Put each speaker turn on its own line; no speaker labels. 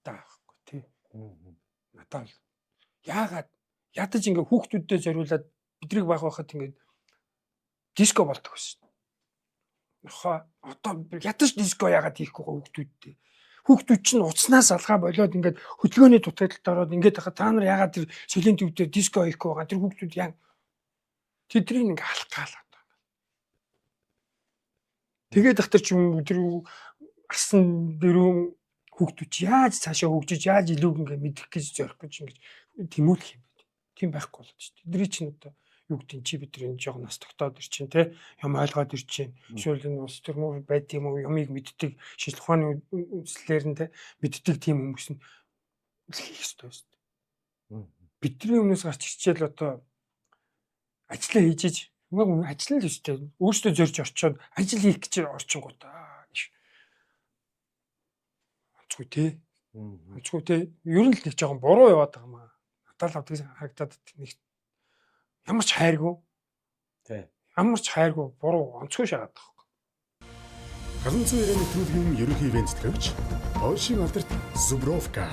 байхгүй тий. Надад яагаад ядаж ингээ хүүхдүүдэд зориулаад бидрийг баг байхад ингээ диско болдог байсан. Нохоо одоо ядаж диско яагаад хийхгүй хүүхдүүдтэй. Хүүхдүүд чинь уцснаас алгаа болоод ингээд хөдөлгөөний дутагдалд ороод ингээд хаа та нар яагаад тэр шилийн төв дээр диско хийхгүй байгаа. Тэр хүүхдүүд яа тэднийг ингээ алах гаалаа. Тэгээд ахтар ч юм тэр асан дөрөв хүүхдүүд яаж цаашаа хөгжиж яаж илүү ингээ мэдэх гэж зорих гэж ингэж тэмүүлэх юм бэ. Тийм байхгүй болоод шүү дээ. Тэдний чинь одоо юу гэдэг чи бидний жоохон нас тогтоод ир чинь те юм ойлгоод ир чинь эсвэл энэ улс төрмөр байд юм уу юмыг мэддэг шинжлэх ухааны үзлэлээр нь те мэддэг тийм хүмүүс нь хийх ёстой шүү дээ. Бидний өмнөөс гарч ирчээл одоо ажиллаа хийж ажил л өстэй өөртөө зорж орчоод ажил хийх гэж орчингуудаа гэж онцгүй те ер нь л нэг жоохон буруу яваад байгаа юм аа. Надад л авдаг харагдаад нэг ямар ч хайргүй ямар ч хайргүй буруу онцгүй шагаад байгаа.
Галанцуу ярианы төлөвийн ерөнхий ивент төгөөч Польшийн алдарт Зубровка